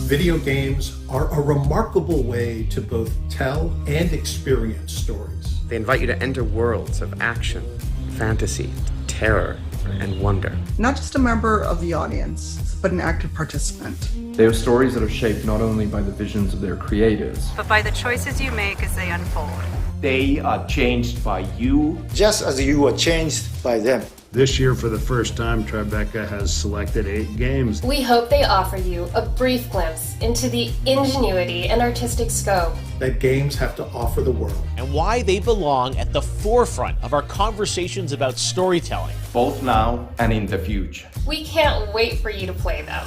Video games are a remarkable way to both tell and experience stories. They invite you to enter worlds of action, fantasy, terror, and wonder. Not just a member of the audience, but an active participant. They are stories that are shaped not only by the visions of their creators, but by the choices you make as they unfold. They are changed by you, just as you are changed by them. This year, for the first time, Tribeca has selected 8 games. We hope they offer you a brief glimpse into the ingenuity and artistic scope that games have to offer the world, and why they belong at the forefront of our conversations about storytelling, both now and in the future. We can't wait for you to play them.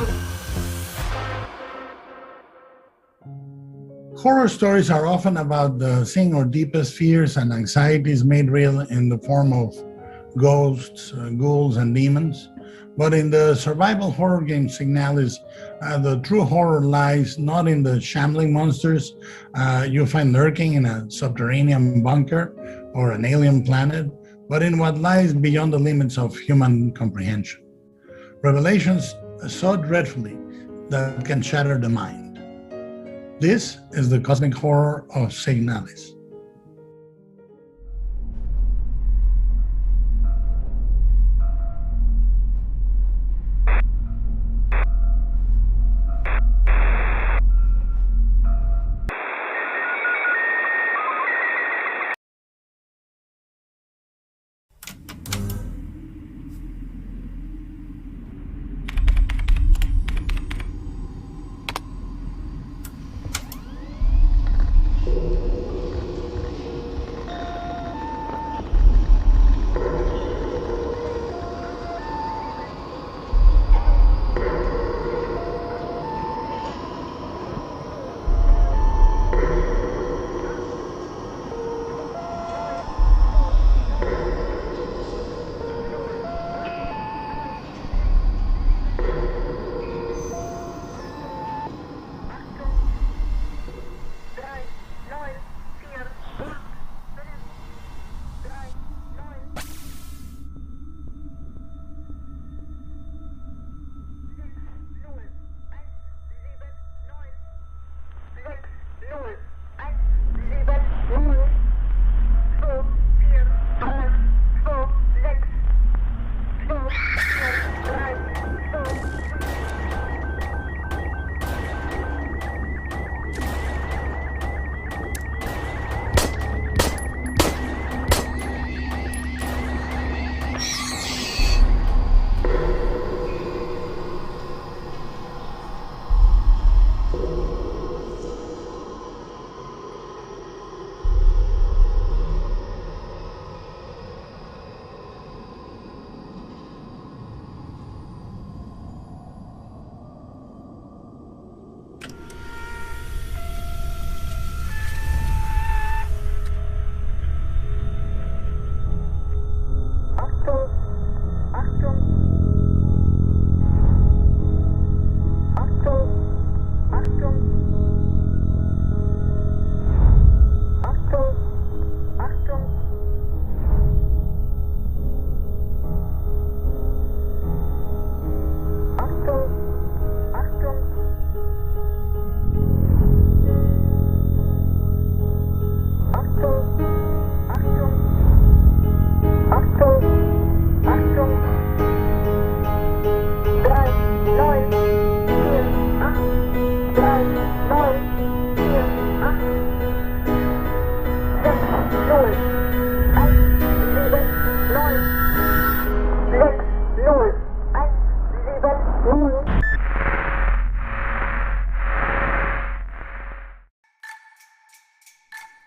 Horror stories are often about seeing our deepest fears and anxieties made real in the form of ghosts, ghouls, and demons. But in the survival horror game Signalis, the true horror lies not in the shambling monsters you find lurking in a subterranean bunker or an alien planet, but in what lies beyond the limits of human comprehension. Revelations so dreadfully that can shatter the mind. This is the cosmic horror of Signalis.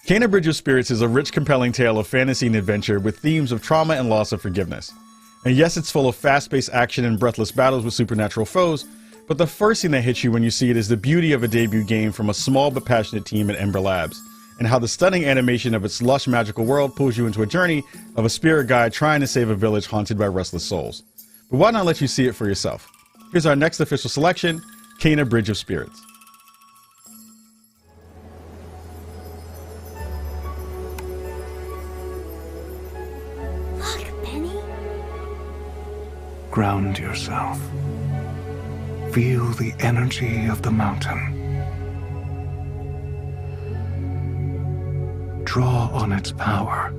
Kena Bridge of Spirits is a rich, compelling tale of fantasy and adventure with themes of trauma and loss of forgiveness. And yes, it's full of fast-paced action and breathless battles with supernatural foes, but the first thing that hits you when you see it is the beauty of a debut game from a small but passionate team at EMBER Labs, and how the stunning animation of its lush, magical world pulls you into a journey of a spirit guide trying to save a village haunted by restless souls. But why not let you see it for yourself? Here's our next official selection, Kena Bridge of Spirits. Ground yourself. Feel the energy of the mountain. Draw on its power.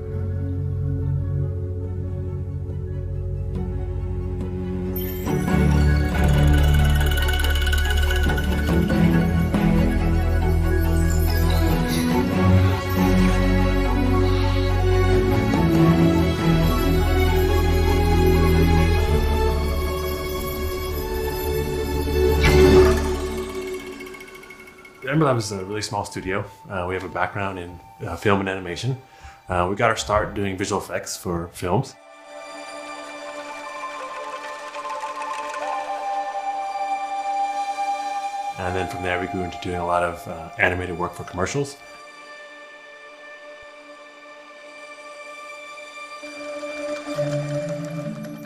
Ember Lab is a really small studio. We have a background in film and animation. We got our start doing visual effects for films. And then from there we grew into doing a lot of animated work for commercials.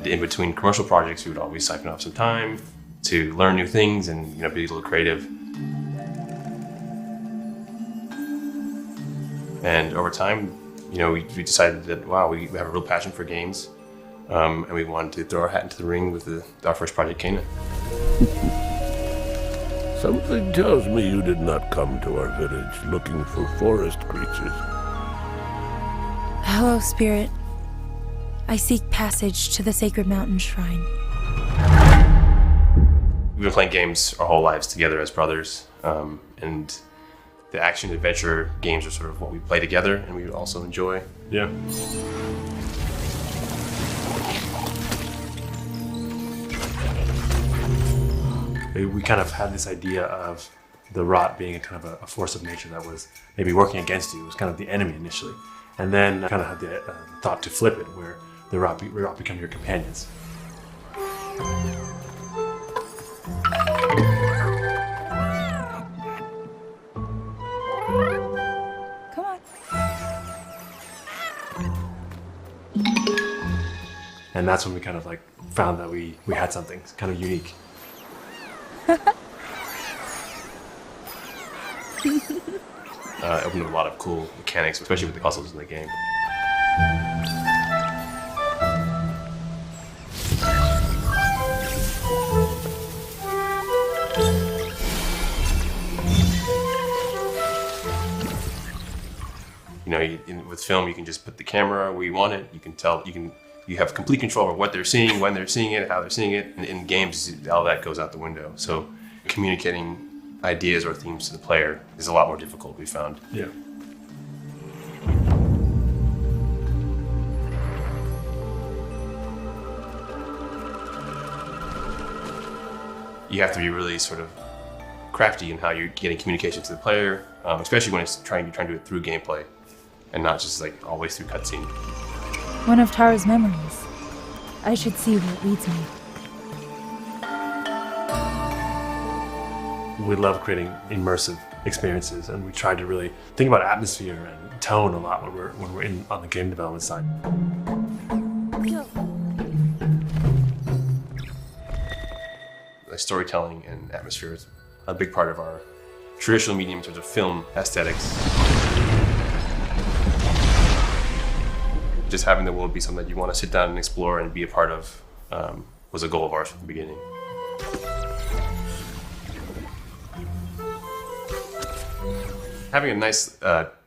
In between commercial projects, we would always siphon off some time to learn new things and be a little creative. And over time, we decided that, wow, we have a real passion for games, and we wanted to throw our hat into the ring with our first project, Kana. Something tells me you did not come to our village looking for forest creatures. Hello, Spirit. I seek passage to the sacred mountain shrine. We've been playing games our whole lives together as brothers, and the action adventure games are sort of what we play together and we also enjoy. Yeah. We kind of had this idea of the rot being a kind of a force of nature that was maybe working against you. It was kind of the enemy initially. And then I kind of had the thought to flip it, where the rot become your companions. And that's when we kind of found that we had something kind of unique. Opened up a lot of cool mechanics, especially with the puzzles in the game. With film, you can just put the camera where you want it. You can tell, you have complete control over what they're seeing, when they're seeing it, how they're seeing it. And in games, all that goes out the window. So communicating ideas or themes to the player is a lot more difficult, we found. Yeah. You have to be really sort of crafty in how you're getting communication to the player, especially when it's trying to do it through gameplay and not just always through cutscene. One of Tara's memories. I should see where it leads me. We love creating immersive experiences, and we try to really think about atmosphere and tone a lot when we're on the game development side. Storytelling and atmosphere is a big part of our traditional medium in terms of film aesthetics. Just having the world be something that you want to sit down and explore and be a part of was a goal of ours from the beginning. Having a nice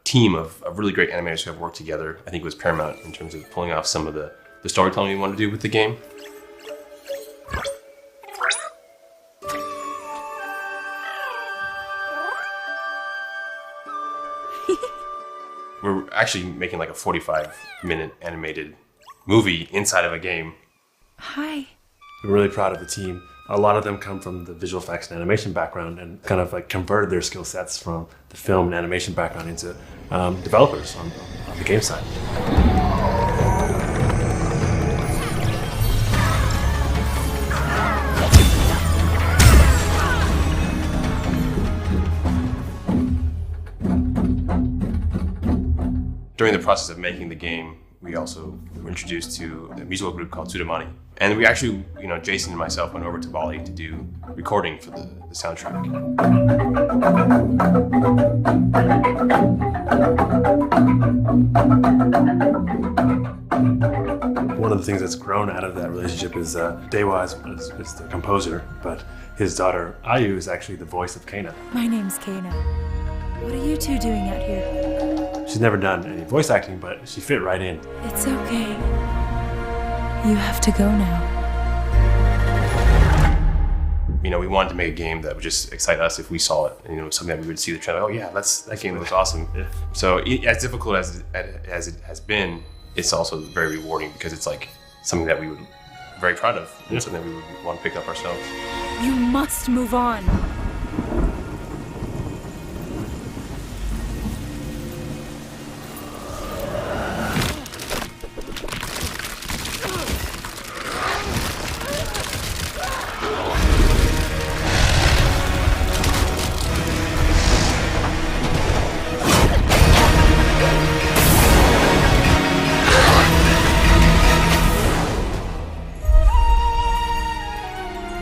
team of really great animators who have worked together, I think was paramount in terms of pulling off some of the storytelling we wanted to do with the game. We're actually making a 45-minute animated movie inside of a game. Hi. We're really proud of the team. A lot of them come from the visual effects and animation background and kind of converted their skill sets from the film and animation background into developers on the game side. During the process of making the game, we also were introduced to a musical group called Tsudomani. And we actually, Jason and myself went over to Bali to do recording for the soundtrack. One of the things that's grown out of that relationship is Dewa is the composer, but his daughter Ayu is actually the voice of Kana. My name's Kana. What are you two doing out here? She's never done any voice acting, but she fit right in. It's okay. You have to go now. You know, we wanted to make a game that would just excite us if we saw it. You know, something that we would see the trailer. Oh yeah, that game looks awesome. Yeah. So as difficult as it has been, it's also very rewarding because it's like something that we would be very proud of, and something that we would want to pick up ourselves. You must move on.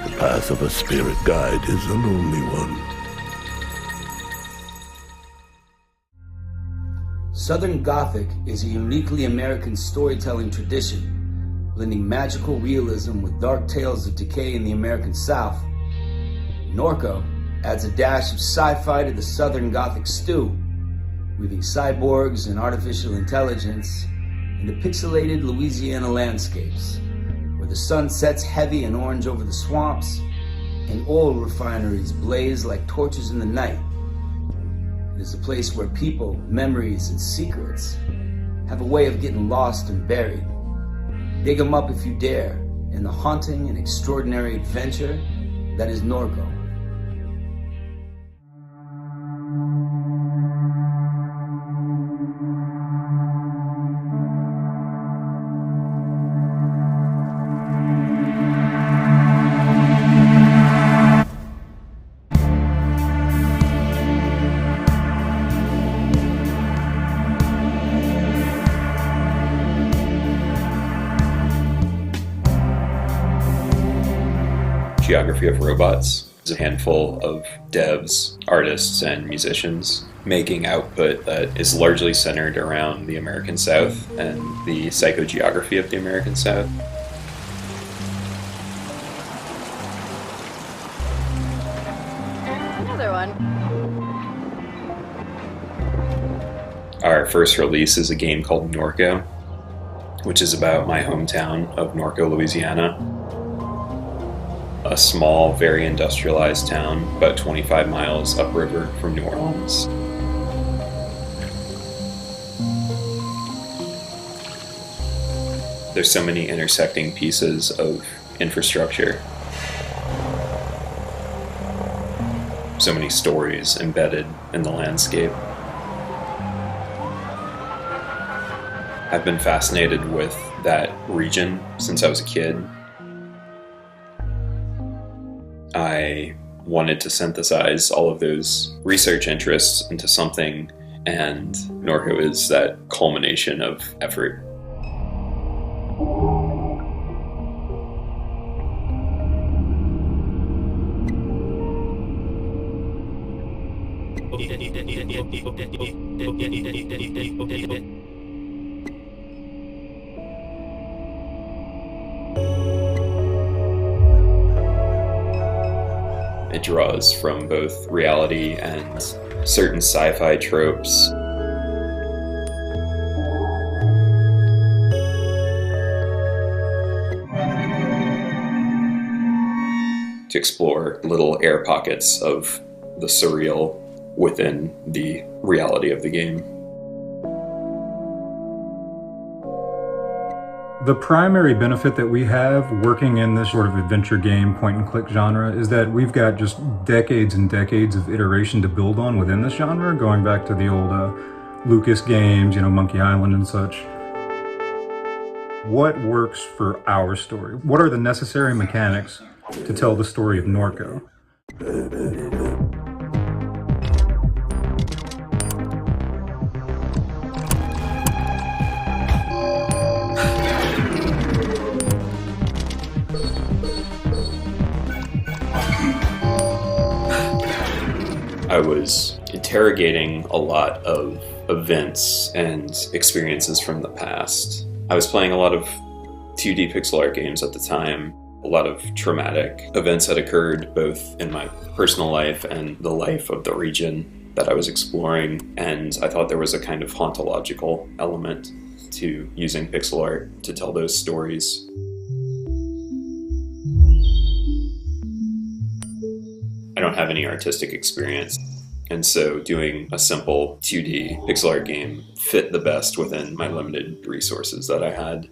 The path of a spirit guide is a lonely one. Southern Gothic is a uniquely American storytelling tradition, blending magical realism with dark tales of decay in the American South. Norco adds a dash of sci-fi to the Southern Gothic stew, weaving cyborgs and artificial intelligence into pixelated Louisiana landscapes, where the sun sets heavy and orange over the swamps, and oil refineries blaze like torches in the night. It is a place where people, memories, and secrets have a way of getting lost and buried. Dig them up if you dare, in the haunting and extraordinary adventure that is Norco. Geography of Robots is a handful of devs, artists, and musicians making output that is largely centered around the American South and the psychogeography of the American South. Another one. Our first release is a game called Norco, which is about my hometown of Norco, Louisiana. A small, very industrialized town about 25 miles upriver from New Orleans. There's so many intersecting pieces of infrastructure. So many stories embedded in the landscape. I've been fascinated with that region since I was a kid. I wanted to synthesize all of those research interests into something, and Norco is that culmination of effort. It draws from both reality and certain sci-fi tropes. To explore little air pockets of the surreal within the reality of the game. The primary benefit that we have working in this sort of adventure game point-and-click genre is that we've got just decades and decades of iteration to build on within this genre, going back to the old Lucas games, you know, Monkey Island and such. What works for our story? What are the necessary mechanics to tell the story of Norco? I was interrogating a lot of events and experiences from the past. I was playing a lot of 2D pixel art games at the time. A lot of traumatic events had occurred both in my personal life and the life of the region that I was exploring, and I thought there was a kind of hauntological element to using pixel art to tell those stories. I don't have any artistic experience, and so doing a simple 2D pixel art game fit the best within my limited resources that I had.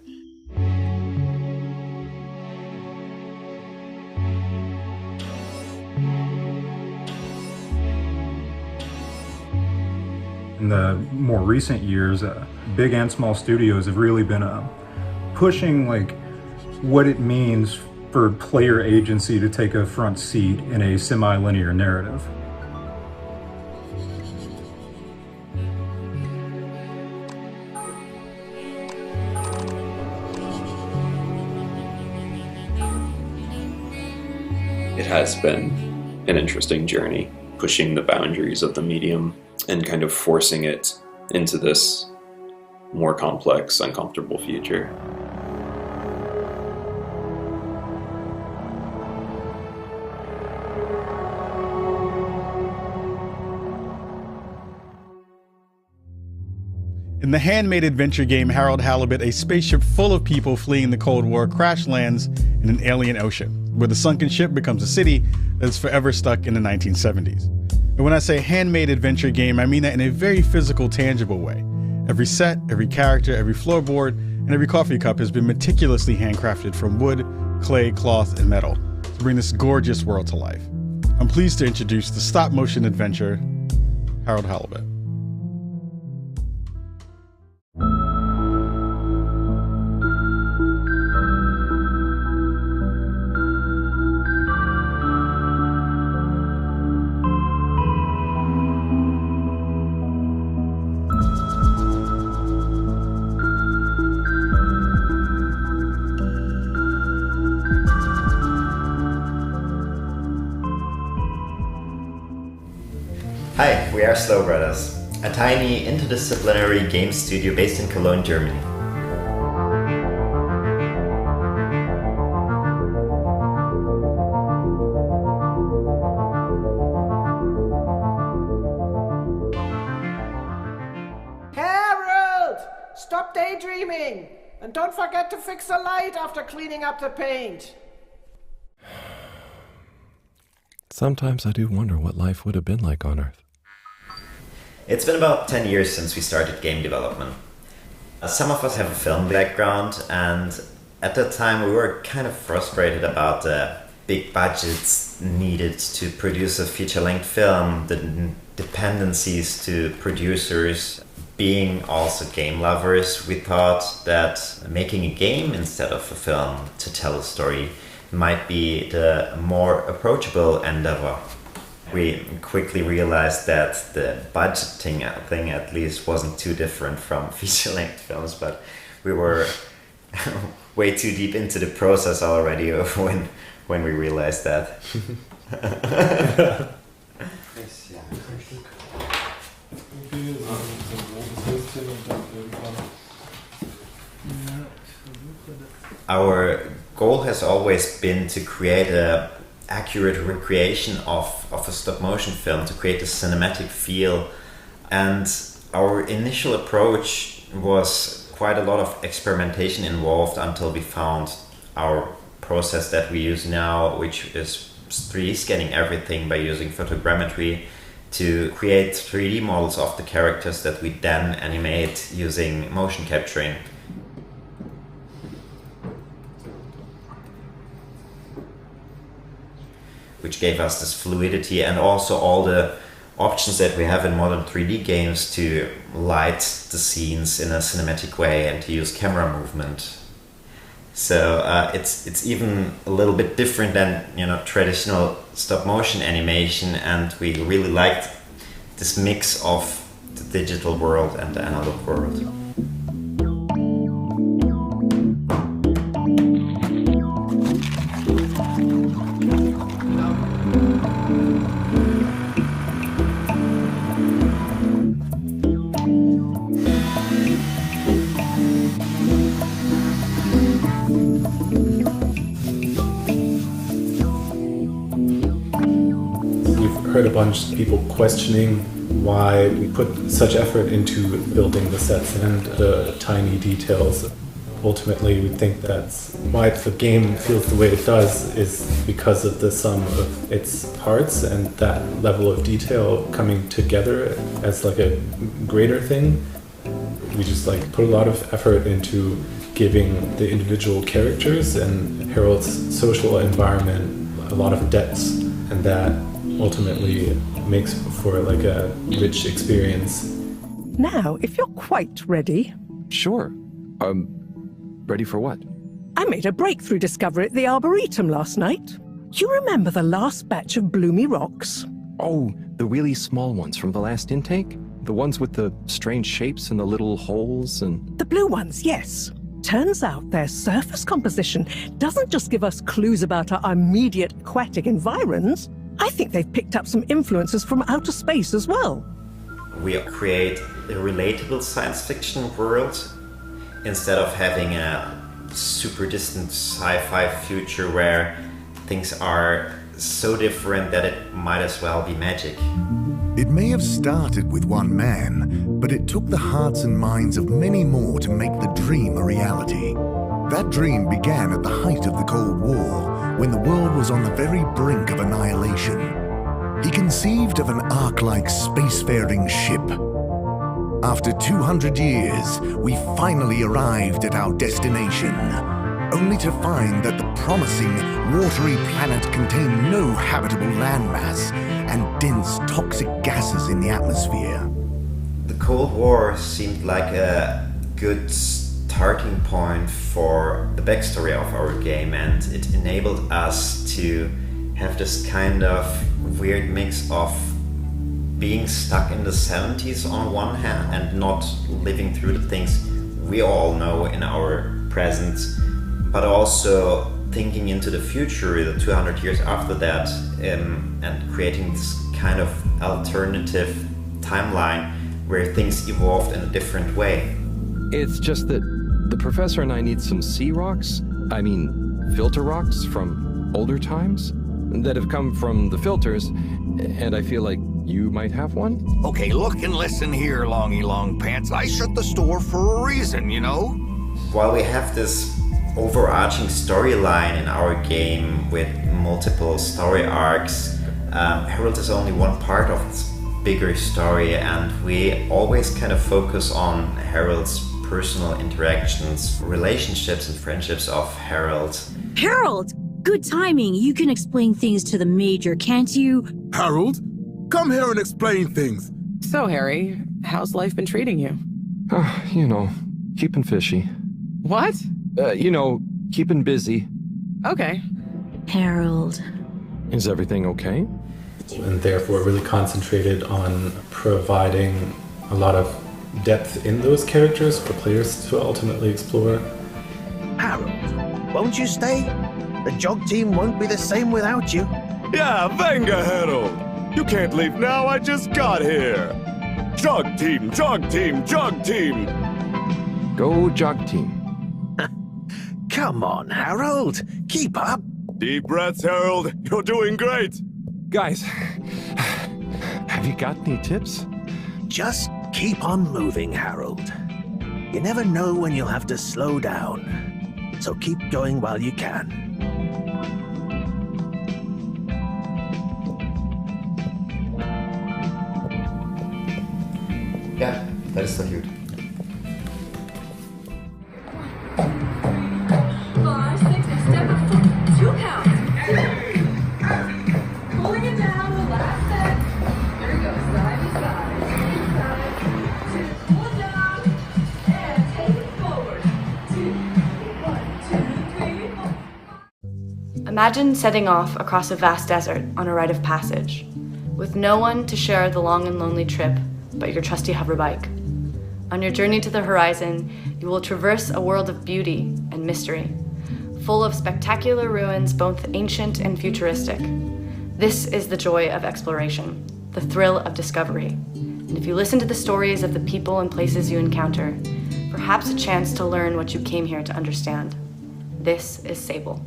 In the more recent years, big and small studios have really been pushing like what it means for player agency to take a front seat in a semi-linear narrative. It has been an interesting journey, pushing the boundaries of the medium and kind of forcing it into this more complex, uncomfortable future. In the handmade adventure game Harold Halibut, a spaceship full of people fleeing the Cold War crash lands in an alien ocean, where the sunken ship becomes a city that is forever stuck in the 1970s. And when I say handmade adventure game, I mean that in a very physical, tangible way. Every set, every character, every floorboard, and every coffee cup has been meticulously handcrafted from wood, clay, cloth, and metal to bring this gorgeous world to life. I'm pleased to introduce the stop-motion adventure, Harold Halibut. Hi, we are Slow Brothers, a tiny interdisciplinary game studio based in Cologne, Germany. Harold! Stop daydreaming! And don't forget to fix the light after cleaning up the paint. Sometimes I do wonder what life would have been like on Earth. It's been about 10 years since we started game development. Some of us have a film background, and at that time we were kind of frustrated about the big budgets needed to produce a feature-length film, the dependencies to producers. Being also game lovers, we thought that making a game instead of a film to tell a story might be the more approachable endeavor. We quickly realized that the budgeting thing at least wasn't too different from feature-length films, but we were way too deep into the process already when we realized that. Our goal has always been to create an accurate recreation of a stop-motion film, to create a cinematic feel. And our initial approach was quite a lot of experimentation involved until we found our process that we use now, which is 3D scanning everything by using photogrammetry to create 3D models of the characters that we then animate using motion capturing. Which gave us this fluidity and also all the options that we have in modern 3D games to light the scenes in a cinematic way and to use camera movement. So it's even a little bit different than traditional stop motion animation, and we really liked this mix of the digital world and the analog world. heard a bunch of people questioning why we put such effort into building the sets and the tiny details. Ultimately, we think that's why the game feels the way it does is because of the sum of its parts and that level of detail coming together as like a greater thing. We just like put a lot of effort into giving the individual characters and Harold's social environment a lot of depths, and that ultimately makes for like a rich experience. Now, if you're quite ready. Sure. Ready for what? I made a breakthrough discovery at the Arboretum last night. You remember the last batch of bloomy rocks? Oh, the really small ones from the last intake? The ones with the strange shapes and the little holes and... The blue ones, yes. Turns out their surface composition doesn't just give us clues about our immediate aquatic environs. I think they've picked up some influences from outer space as well. We create a relatable science fiction world instead of having a super distant sci-fi future where things are so different that it might as well be magic. It may have started with one man, but it took the hearts and minds of many more to make the dream a reality. That dream began at the height of the Cold War, when the world was on the very brink of annihilation. He conceived of an ark-like spacefaring ship. After 200 years, we finally arrived at our destination, only to find that the promising, watery planet contained no habitable landmass and dense toxic gases in the atmosphere. The Cold War seemed like a good starting point for the backstory of our game, and it enabled us to have this kind of weird mix of being stuck in the 70s on one hand and not living through the things we all know in our present, but also thinking into the future, the 200 years after that, and creating this kind of alternative timeline where things evolved in a different way. It's just that the professor and I need some sea rocks, filter rocks from older times that have come from the filters, and I feel like you might have one? Okay, look and listen here, Longy Long Pants. I shut the store for a reason, you know? While we have this overarching storyline in our game with multiple story arcs, Harold is only one part of this bigger story, and we always kind of focus on Harold's personal interactions, relationships and friendships of Harold. Harold! Good timing. You can explain things to the Major, can't you? Harold, come here and explain things. So, Harry, how's life been treating you? Keeping fishy. What? Keeping busy. Okay. Harold. Is everything okay? And therefore really concentrated on providing a lot of depth in those characters for players to ultimately explore. Harold, won't you stay? The jog team won't be the same without you. Yeah, venga, Harold. You can't leave now, I just got here. Jog team, jog team, jog team. Go jog team. Come on, Harold. Keep up. Deep breaths, Harold. You're doing great. Guys, have you got any tips? Just keep on moving, Harold. You never know when you'll have to slow down. So keep going while you can. Ja, dat is toch goed. Imagine setting off across a vast desert on a rite of passage, with no one to share the long and lonely trip but your trusty hover bike. On your journey to the horizon, you will traverse a world of beauty and mystery, full of spectacular ruins, both ancient and futuristic. This is the joy of exploration, the thrill of discovery. And if you listen to the stories of the people and places you encounter, perhaps a chance to learn what you came here to understand. This is Sable.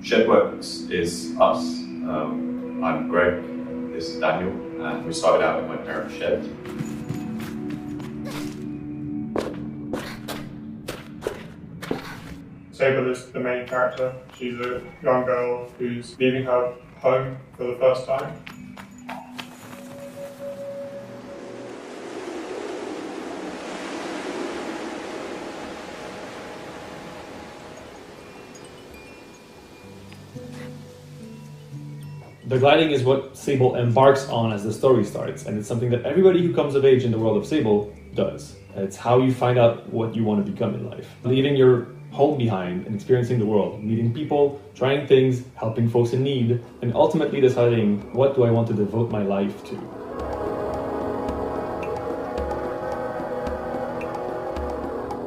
SHEDWORKS is us. I'm Greg, this is Daniel, and we started out in my parents' shed. Sable is the main character. She's a young girl who's leaving her home for the first time. The gliding is what Sable embarks on as the story starts, and it's something that everybody who comes of age in the world of Sable does. It's how you find out what you want to become in life. Leaving your home behind and experiencing the world, meeting people, trying things, helping folks in need, and ultimately deciding what do I want to devote my life to.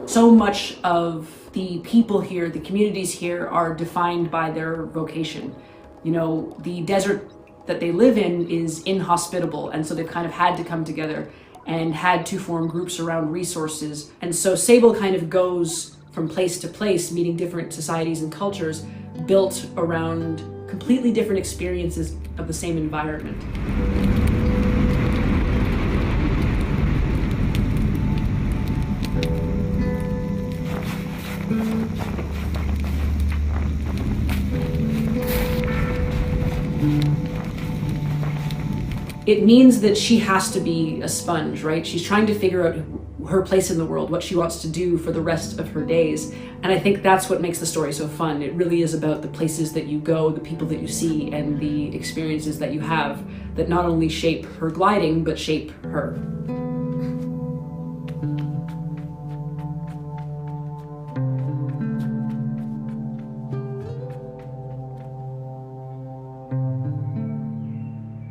So much of the people here, the communities here, are defined by their vocation. You know, the desert that they live in is inhospitable, and so they've kind of had to come together and had to form groups around resources. And so Sable kind of goes from place to place, meeting different societies and cultures, built around completely different experiences of the same environment. It means that she has to be a sponge, right? She's trying to figure out her place in the world, what she wants to do for the rest of her days. And I think that's what makes the story so fun. It really is about the places that you go, the people that you see, and the experiences that you have that not only shape her gliding, but shape her.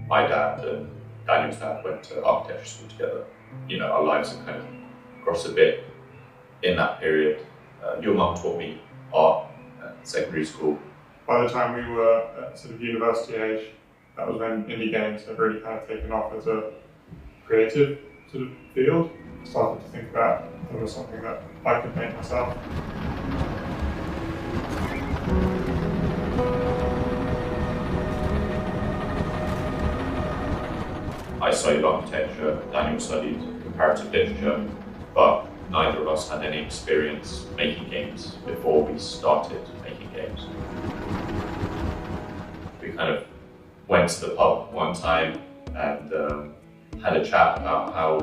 My dad and Daniel's dad went to architecture school together. You know, our lives have kind of crossed a bit in that period. Your mum taught me art at secondary school. By the time we were at sort of university age, that was when indie games had really kind of taken off as a creative sort of field. I started to think about if there was something that I could make myself. I studied architecture, Daniel studied comparative literature, but neither of us had any experience making games before we started making games. We kind of went to the pub one time and had a chat about how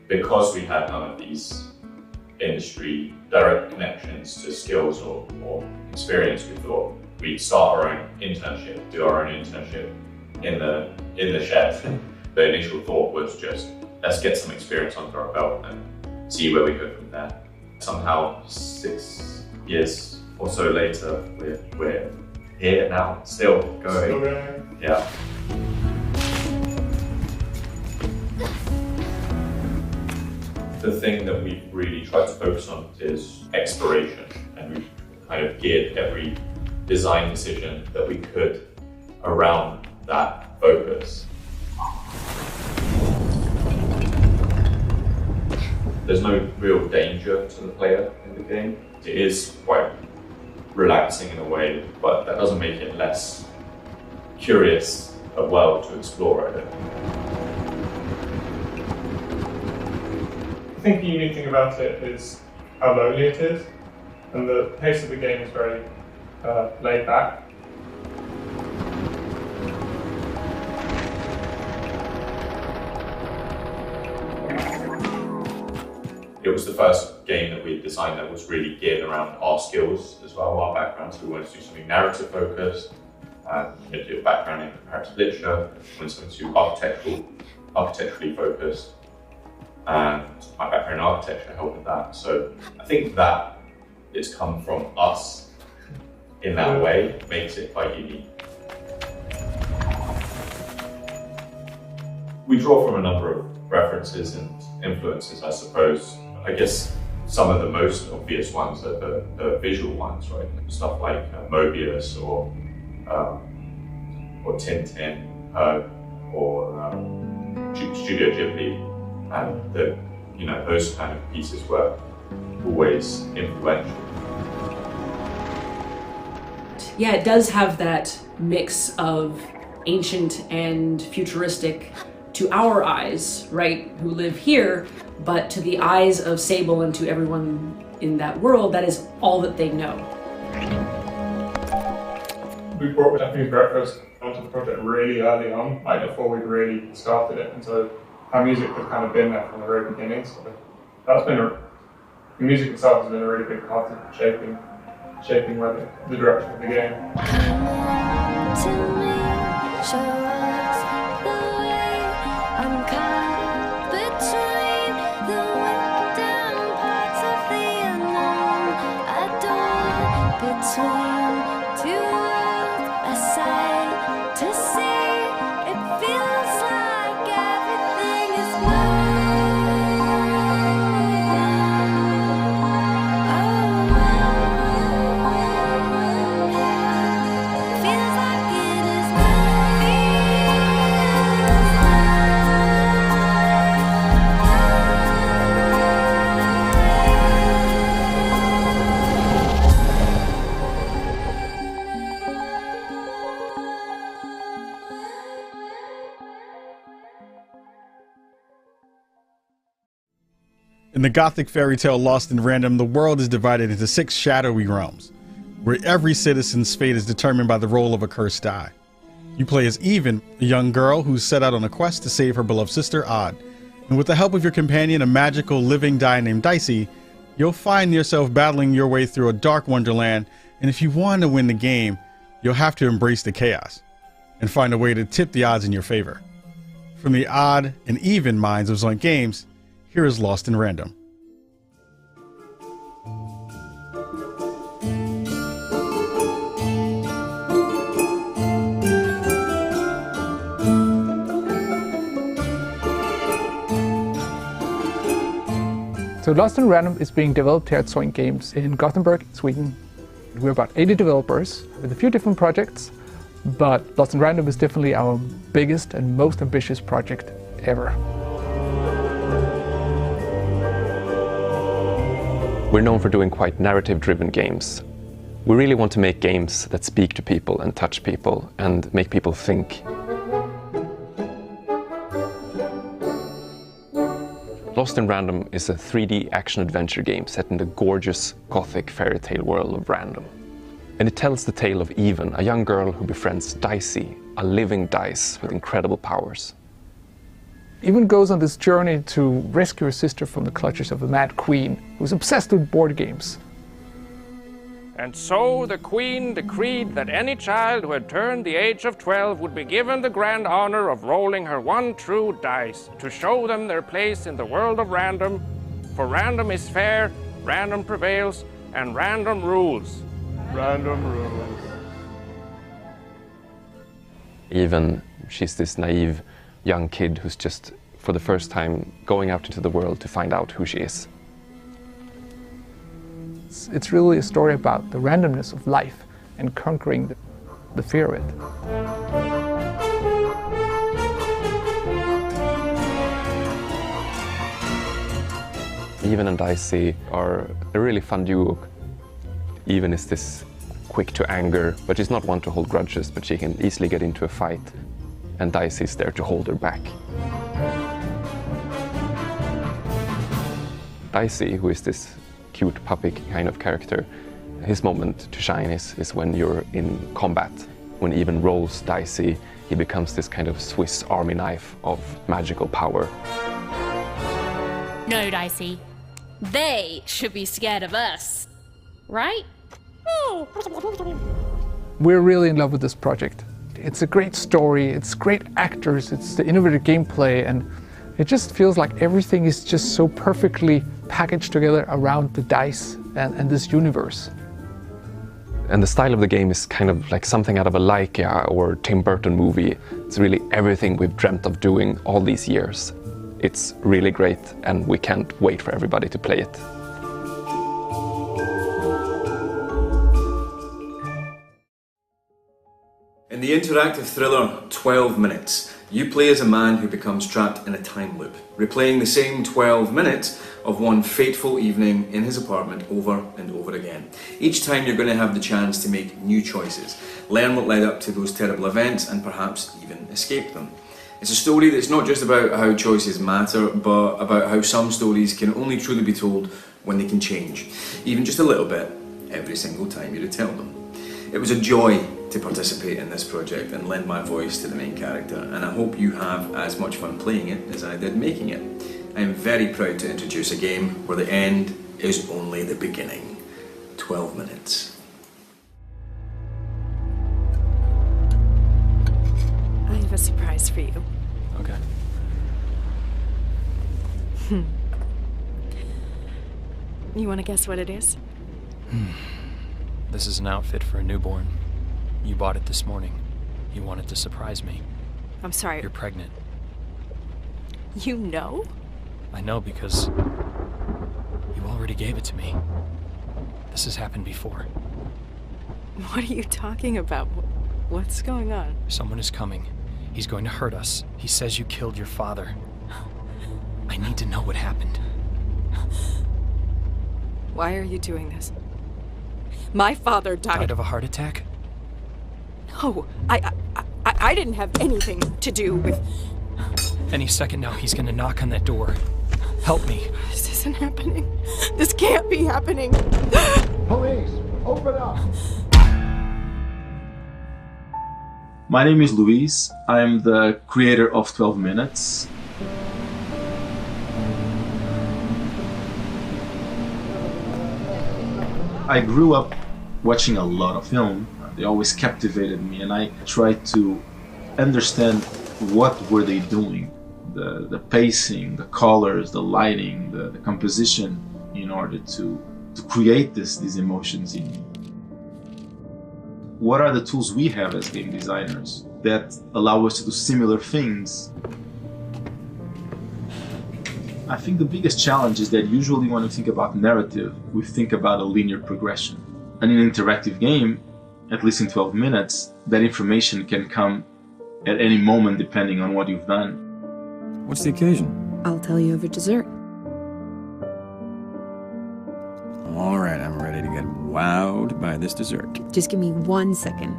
because we had none of these industry direct connections to skills or experience, we thought we'd start our own internship, do our own internship in the shed. The initial thought was just, let's get some experience under our belt and see where we go from there. Somehow 6 years or so later, we're here now, still going. Still going. Yeah. The thing that we've really tried to focus on is exploration, and we've kind of geared every design decision that we could around that focus. There's no real danger to the player in the game. It is quite relaxing in a way, but that doesn't make it less curious a world to explore, I think. I think the unique thing about it is how lonely it is, and the pace of the game is very laid back. It was the first game that we designed that was really geared around our skills as well, our backgrounds. We wanted to do something narrative focused, we had a background in comparative literature, we wanted something architecturally focused, and my background in architecture helped with that. So I think that it's come from us in that way makes it quite unique. We draw from a number of references and influences, I suppose. I guess some of the most obvious ones are the visual ones, right? Stuff like Mobius or Tintin, or Studio Ghibli, and those kind of pieces were always influential. Yeah, it does have that mix of ancient and futuristic to our eyes, right, who live here, but to the eyes of Sable and to everyone in that world, that is all that they know. We brought Japanese breakfast onto the project really early on, like before we'd really started it, and so our music had kind of been there from the very beginning. So that's been the music itself has been a really big part of shaping where the direction of the game. In the Gothic fairy tale Lost in Random, the world is divided into 6 shadowy realms, where every citizen's fate is determined by the roll of a cursed die. You play as Even, a young girl who's set out on a quest to save her beloved sister Odd, and with the help of your companion, a magical living die named Dicey, you'll find yourself battling your way through a dark wonderland, and if you want to win the game, you'll have to embrace the chaos, and find a way to tip the odds in your favor. From the Odd and Even minds of ZOINK Games, here is Lost in Random. So Lost in Random is being developed here at ZOINK Games in Gothenburg, Sweden. We're about 80 developers with a few different projects, but Lost in Random is definitely our biggest and most ambitious project ever. We're known for doing quite narrative-driven games. We really want to make games that speak to people and touch people and make people think. Lost in Random is a 3D action-adventure game set in the gorgeous Gothic fairy tale world of Random. And it tells the tale of Even, a young girl who befriends Dicey, a living dice with incredible powers. Even goes on this journey to rescue her sister from the clutches of a mad queen who's obsessed with board games. And so the queen decreed that any child who had turned the age of 12 would be given the grand honor of rolling her one true dice to show them their place in the world of Random, for Random is fair, Random prevails, and Random rules. Random rules. Even she's this naive young kid who's just, for the first time, going out into the world to find out who she is. It's really a story about the randomness of life and conquering the fear of it. Even and Dicey are a really fun duo. Even is this quick to anger, but she's not one to hold grudges, but she can easily get into a fight. And Dicey's there to hold her back. Dicey, who is this cute puppy kind of character, his moment to shine is when you're in combat. When Even rolls Dicey, he becomes this kind of Swiss army knife of magical power. No, Dicey. They should be scared of us, right? We're really in love with this project. It's a great story, it's great actors, it's the innovative gameplay, and it just feels like everything is just so perfectly packaged together around the dice and this universe. And the style of the game is kind of like something out of a Leica or Tim Burton movie. It's really everything we've dreamt of doing all these years. It's really great, and we can't wait for everybody to play it. In the interactive thriller 12 Minutes, You play as a man who becomes trapped in a time loop, replaying the same 12 minutes of one fateful evening in his apartment over and over again. Each time you're going to have the chance to make new choices, learn what led up to those terrible events, and perhaps even escape them. It's a story that's not just about how choices matter, but about how some stories can only truly be told when they can change, even just a little bit, every single time you retell them. It was a joy to participate in this project and lend my voice to the main character, and I hope you have as much fun playing it as I did making it. I am very proud to introduce a game where the end is only the beginning. 12 minutes. I have a surprise for you. Okay. You want to guess what it is? This is an outfit for a newborn. You bought it this morning. You wanted to surprise me. I'm sorry. You're pregnant. You know? I know because you already gave it to me. This has happened before. What are you talking about? What's going on? Someone is coming. He's going to hurt us. He says you killed your father. I need to know what happened. Why are you doing this? My father died. Died of a heart attack? No, I didn't have anything to do with... Any second now, he's gonna knock on that door. Help me. This isn't happening. This can't be happening. Police, open up. My name is Luis. I'm the creator of 12 Minutes. I grew up watching a lot of film. They always captivated me, and I tried to understand what were they doing. The pacing, the colors, the lighting, the composition, in order to create these emotions in me. What are the tools we have as game designers that allow us to do similar things? I think the biggest challenge is that usually when we think about narrative, we think about a linear progression. And in an interactive game, at least in 12 minutes, that information can come at any moment depending on what you've done. What's the occasion? I'll tell you over dessert. All right, I'm ready to get wowed by this dessert. Just give me 1 second.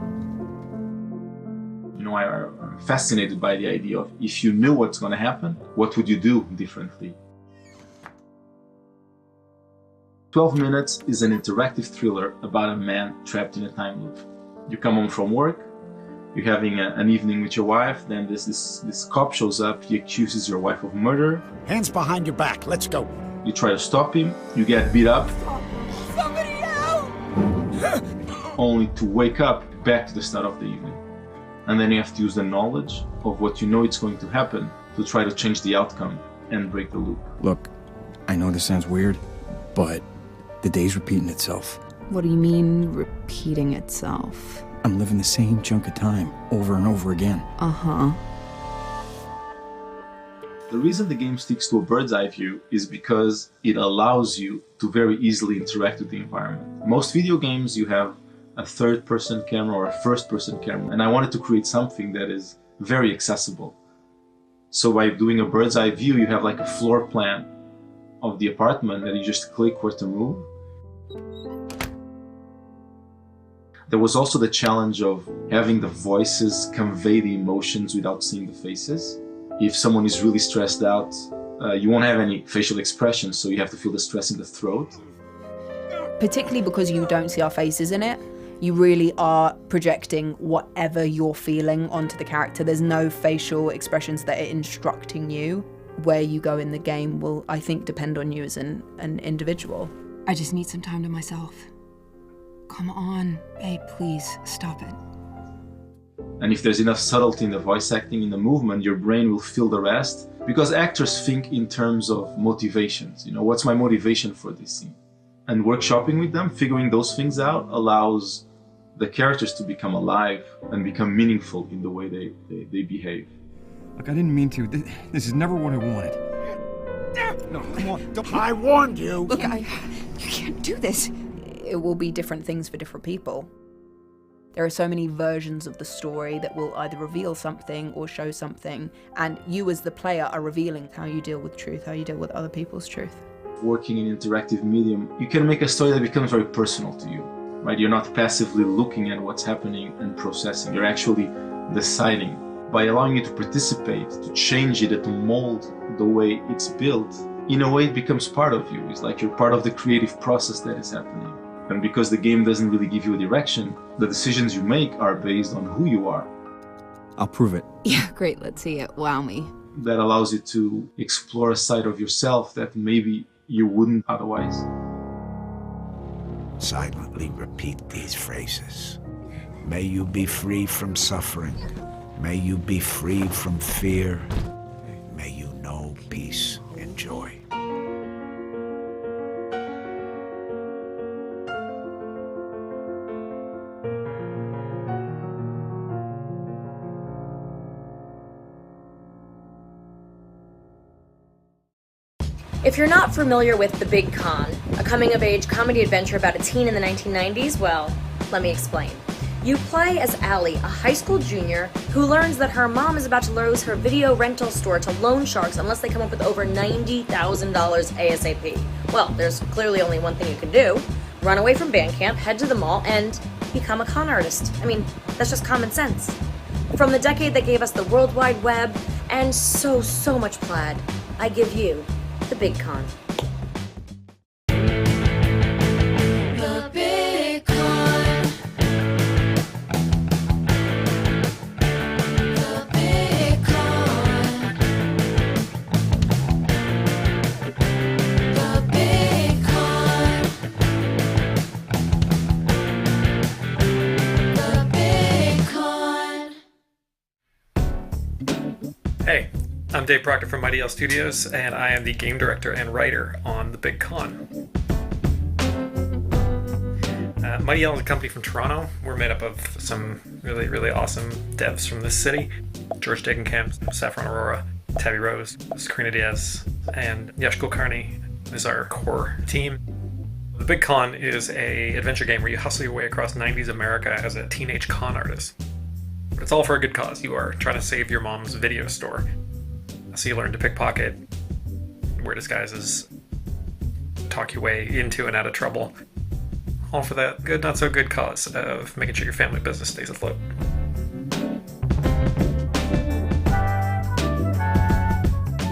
You know, I'm fascinated by the idea of if you knew what's going to happen, what would you do differently? 12 Minutes is an interactive thriller about a man trapped in a time loop. You come home from work, you're having an evening with your wife, then this cop shows up, he accuses your wife of murder. Hands behind your back, let's go. You try to stop him, you get beat up. Somebody help! Only to wake up back to the start of the evening. And then you have to use the knowledge of what you know it's going to happen to try to change the outcome and break the loop. Look, I know this sounds weird, but the day's repeating itself. What do you mean, repeating itself? I'm living the same chunk of time over and over again. Uh-huh. The reason the game sticks to a bird's eye view is because it allows you to very easily interact with the environment. Most video games you have a third-person camera or a first-person camera, and I wanted to create something that is very accessible. So by doing a bird's eye view, you have like a floor plan of the apartment that you just click where to move. There was also the challenge of having the voices convey the emotions without seeing the faces. If someone is really stressed out, you won't have any facial expressions, so you have to feel the stress in the throat. Particularly because you don't see our faces in it, you really are projecting whatever you're feeling onto the character. There's no facial expressions that are instructing you. Where you go in the game will, I think, depend on you as an individual. I just need some time to myself. Come on, babe, please, stop it. And if there's enough subtlety in the voice acting, in the movement, your brain will fill the rest. Because actors think in terms of motivations. You know, what's my motivation for this scene? And workshopping with them, figuring those things out, allows the characters to become alive and become meaningful in the way they behave. Look, I didn't mean to. This is never what I wanted. No, come on. I warned you. Look, you can't do this. It will be different things for different people. There are so many versions of the story that will either reveal something or show something, and you as the player are revealing how you deal with truth, how you deal with other people's truth. Working in interactive medium, you can make a story that becomes very personal to you, right? You're not passively looking at what's happening and processing. You're actually deciding. By allowing you to participate, to change it, and to mold the way it's built, in a way it becomes part of you. It's like you're part of the creative process that is happening. And because the game doesn't really give you a direction, the decisions you make are based on who you are. I'll prove it. Yeah, great, let's see it. Wow me. That allows you to explore a side of yourself that maybe you wouldn't otherwise. Silently repeat these phrases. May you be free from suffering. May you be free from fear. May you know peace and joy. If you're not familiar with The Big Con, a coming-of-age comedy adventure about a teen in the 1990s, well, let me explain. You play as Allie, a high school junior who learns that her mom is about to lose her video rental store to loan sharks unless they come up with over $90,000 ASAP. Well, there's clearly only one thing you can do. Run away from band camp, head to the mall, and become a con artist. I mean, that's just common sense. From the decade that gave us the World Wide Web and so much plaid, I give you The Big Con. The Big Con. The Big Con. The Big Con. The Big Con. Hey, I'm Dave Proctor from Mighty Owl Studios, and I am the game director and writer on The Big Con. Mighty Owl is a company from Toronto. We're made up of some really awesome devs from this city. George Degenkamp, Saffron Aurora, Tabby Rose, Sakrina Diaz, and Yash Kulkarni is our core team. The Big Con is a adventure game where you hustle your way across 90s America as a teenage con artist. But it's all for a good cause. You are trying to save your mom's video store. So you learn to pickpocket, wear disguises, talk your way into and out of trouble. All for that good, not so good cause of making sure your family business stays afloat.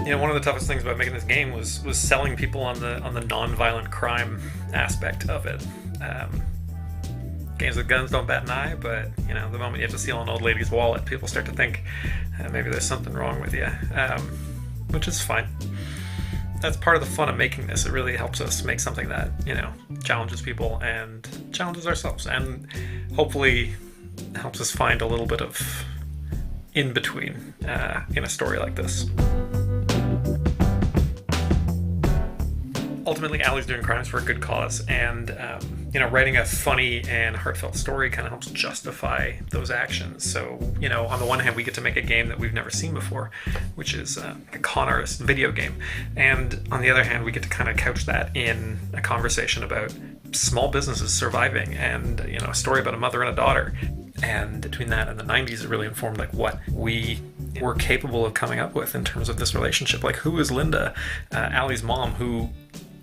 You know, one of the toughest things about making this game was selling people on the non-violent crime aspect of it. Games with guns don't bat an eye, but you know, the moment you have to steal an old lady's wallet, people start to think maybe there's something wrong with you, which is fine. That's part of the fun of making this. It really helps us make something that, you know, challenges people and challenges ourselves, and hopefully helps us find a little bit of in-between in a story like this. Ultimately, Allie's doing crimes for a good cause, and you know, writing a funny and heartfelt story kind of helps justify those actions. So, you know, on the one hand, we get to make a game that we've never seen before, which is a con artist video game, and on the other hand, we get to kind of couch that in a conversation about small businesses surviving, and you know, a story about a mother and a daughter. And between that and the 90s, it really informed like what we were capable of coming up with in terms of this relationship. Like, who is Linda, Allie's mom, who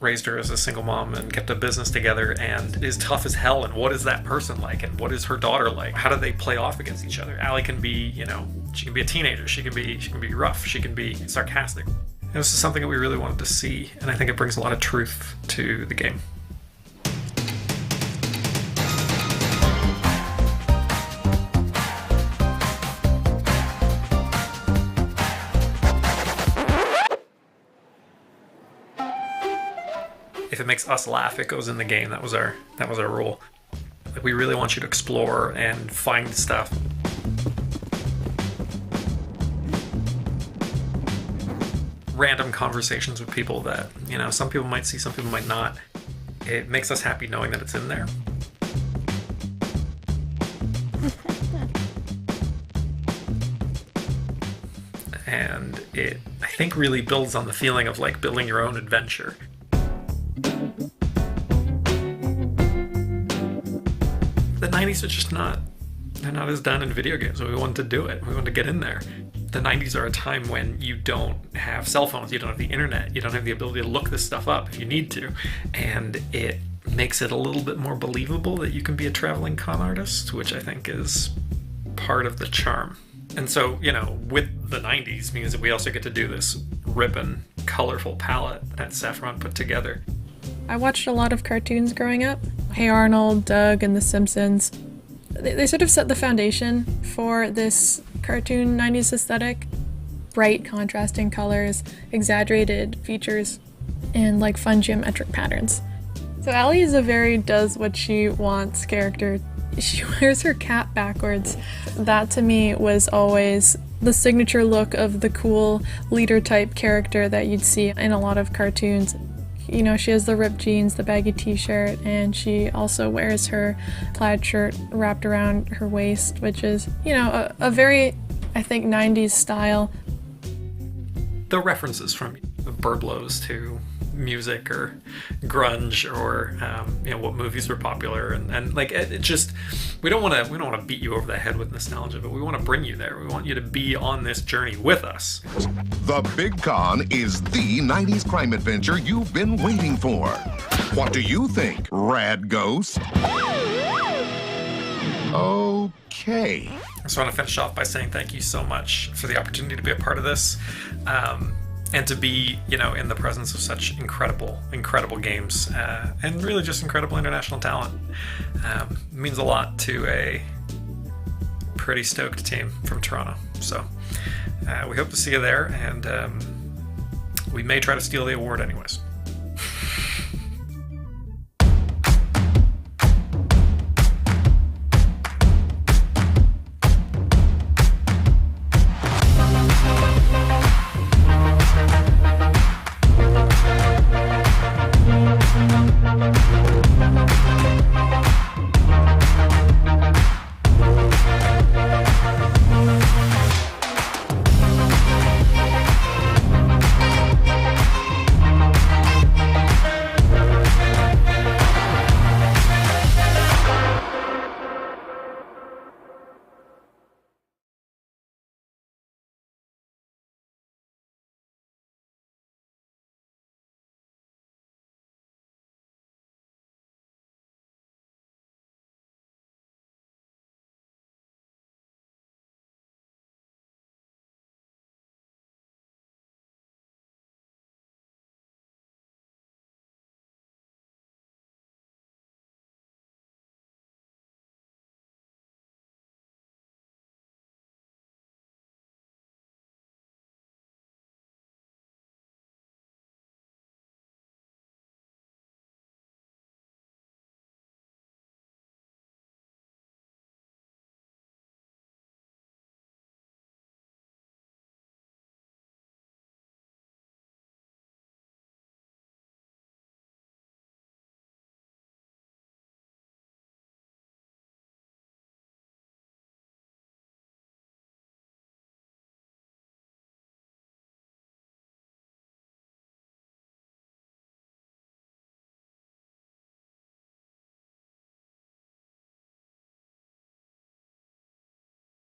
raised her as a single mom and kept a business together and is tough as hell, and what is that person like, and what is her daughter like? How do they play off against each other? Allie can be, you know, she can be a teenager, she can be rough, she can be sarcastic. And this is something that we really wanted to see, and I think it brings a lot of truth to the game. If it makes us laugh, it goes in the game. That was our rule. Like, we really want you to explore and find stuff. Random conversations with people that, you know, some people might see, some people might not. It makes us happy knowing that it's in there. And it, I think, really builds on the feeling of like building your own adventure. The 90s are just not they're not as done in video games. So we wanted to do it. We wanted to get in there. The 90s are a time when you don't have cell phones, you don't have the internet, you don't have the ability to look this stuff up if you need to. And it makes it a little bit more believable that you can be a traveling con artist, which I think is part of the charm. And so, you know, with the 90s means that we also get to do this ripping, colorful palette that Saffron put together. I watched a lot of cartoons growing up. Hey Arnold, Doug, and The Simpsons. They sort of set the foundation for this cartoon 90s aesthetic. Bright, contrasting colors, exaggerated features, and like fun geometric patterns. So Allie is a very does what she wants character. She wears her cap backwards. That to me was always the signature look of the cool leader type character that you'd see in a lot of cartoons. You know, she has the ripped jeans, the baggy t-shirt, and she also wears her plaid shirt wrapped around her waist, which is, you know, a very, I think, 90s style. The references from Burblos to music or grunge or you know, what movies were popular and like it just we don't want to beat you over the head with nostalgia, but we want to bring you there. We want you to be on this journey with us. The Big Con is the 90s crime adventure you've been waiting for. What do you think, Rad Ghost? Okay. I just want to finish off by saying thank you so much for the opportunity to be a part of this. And to be, you know, in the presence of such incredible, incredible games, and really just incredible international talent. Means a lot to a pretty stoked team from Toronto. So we hope to see you there, and we may try to steal the award anyways.